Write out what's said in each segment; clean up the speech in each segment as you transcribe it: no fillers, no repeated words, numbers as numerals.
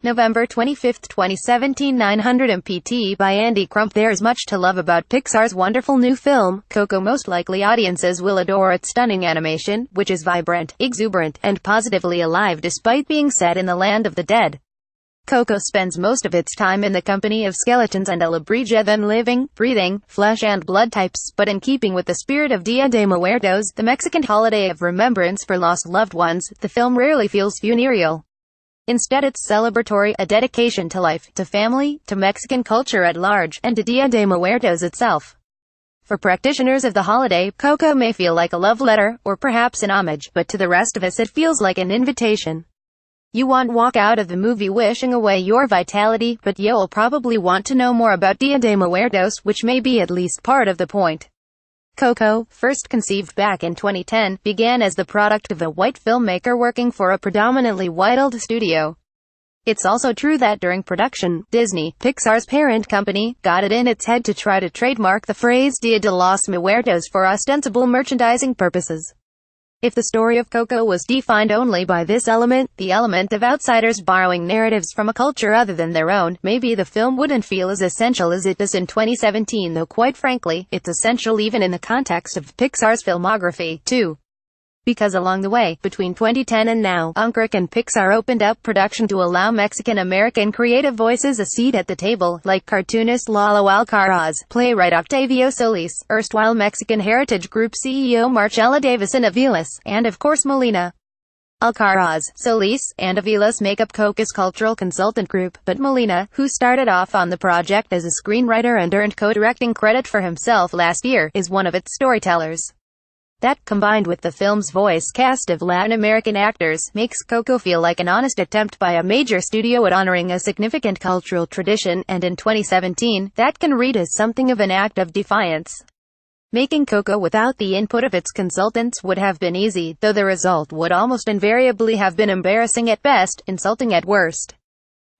November 25, 2017, 900 MPT by Andy Crump. There is much to love about Pixar's wonderful new film, Coco. Most likely audiences will adore its stunning animation, which is vibrant, exuberant, and positively alive despite being set in the land of the dead. Coco spends most of its time in the company of skeletons and a la brige them living, breathing, flesh and blood types, but in keeping with the spirit of Dia de Muertos, the Mexican holiday of remembrance for lost loved ones, the film rarely feels funereal. Instead, it's celebratory, a dedication to life, to family, to Mexican culture at large, and to Dia de Muertos itself. For practitioners of the holiday, Coco may feel like a love letter, or perhaps an homage, but to the rest of us it feels like an invitation. You won't walk out of the movie wishing away your vitality, but you'll probably want to know more about Dia de Muertos, which may be at least part of the point. Coco, first conceived back in 2010, began as the product of a white filmmaker working for a predominantly white-owned studio. It's also true that during production, Disney, Pixar's parent company, got it in its head to try to trademark the phrase Dia de los Muertos for ostensible merchandising purposes. If the story of Coco was defined only by this element, the element of outsiders borrowing narratives from a culture other than their own, maybe the film wouldn't feel as essential as it does in 2017, though quite frankly, it's essential even in the context of Pixar's filmography, too. Because along the way, between 2010 and now, Andy and Pixar opened up production to allow Mexican-American creative voices a seat at the table, like cartoonist Lalo Alcaraz, playwright Octavio Solis, erstwhile Mexican Heritage Group CEO Marcela Davison Aviles, and of course Melina. Alcaraz, Solis, and Aviles make up Coco's cultural consultant group, but Melina, who started off on the project as a screenwriter and earned co-directing credit for himself last year, is one of its storytellers. That, combined with the film's voice cast of Latin American actors, makes Coco feel like an honest attempt by a major studio at honoring a significant cultural tradition, and in 2017, that can read as something of an act of defiance. Making Coco without the input of its consultants would have been easy, though the result would almost invariably have been embarrassing at best, insulting at worst.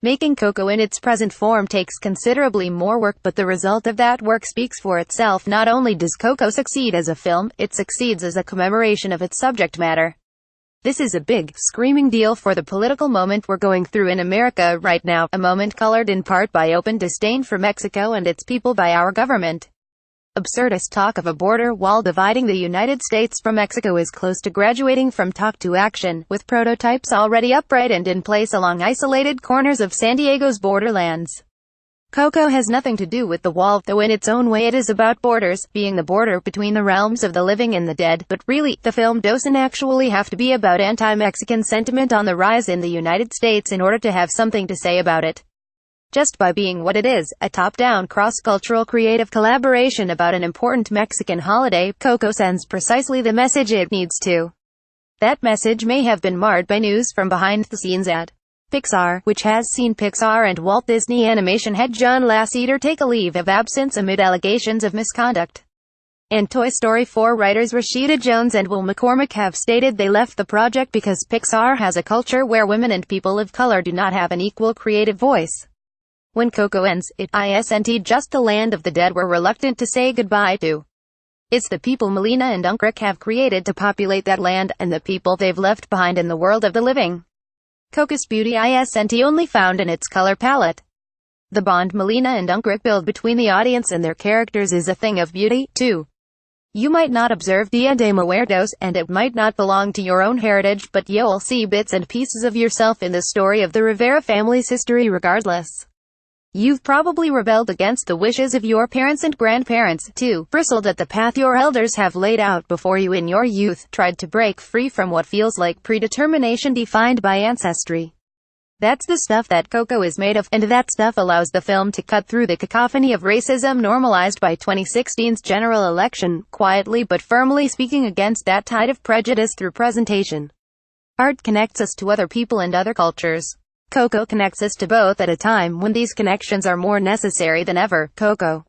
Making Coco in its present form takes considerably more work, but the result of that work speaks for itself. Not only does Coco succeed as a film, it succeeds as a commemoration of its subject matter. This is a big, screaming deal for the political moment we're going through in America right now, a moment colored in part by open disdain for Mexico and its people by our government. Absurdist talk of a border wall dividing the United States from Mexico is close to graduating from talk to action, with prototypes already upright and in place along isolated corners of San Diego's borderlands. Coco has nothing to do with the wall, though in its own way it is about borders, being the border between the realms of the living and the dead, but really, the film doesn't actually have to be about anti-Mexican sentiment on the rise in the United States in order to have something to say about it. Just by being what it is, a top-down, cross-cultural creative collaboration about an important Mexican holiday, Coco sends precisely the message it needs to. That message may have been marred by news from behind the scenes at Pixar, which has seen Pixar and Walt Disney animation head John Lasseter take a leave of absence amid allegations of misconduct. And Toy Story 4 writers Rashida Jones and Will McCormick have stated they left the project because Pixar has a culture where women and people of color do not have an equal creative voice. When Coco ends, it isn't just the land of the dead we're reluctant to say goodbye to. It's the people Melina and Andy have created to populate that land, and the people they've left behind in the world of the living. Coco's beauty isn't only found in its color palette. The bond Melina and Andy build between the audience and their characters is a thing of beauty, too. You might not observe Dia de Muertos, and it might not belong to your own heritage, but you'll see bits and pieces of yourself in the story of the Rivera family's history regardless. You've probably rebelled against the wishes of your parents and grandparents, too, bristled at the path your elders have laid out before you in your youth, tried to break free from what feels like predetermination defined by ancestry. That's the stuff that Coco is made of, and that stuff allows the film to cut through the cacophony of racism normalized by 2016's general election, quietly but firmly speaking against that tide of prejudice through presentation. Art connects us to other people and other cultures. Coco connects us to both at a time when these connections are more necessary than ever. Coco.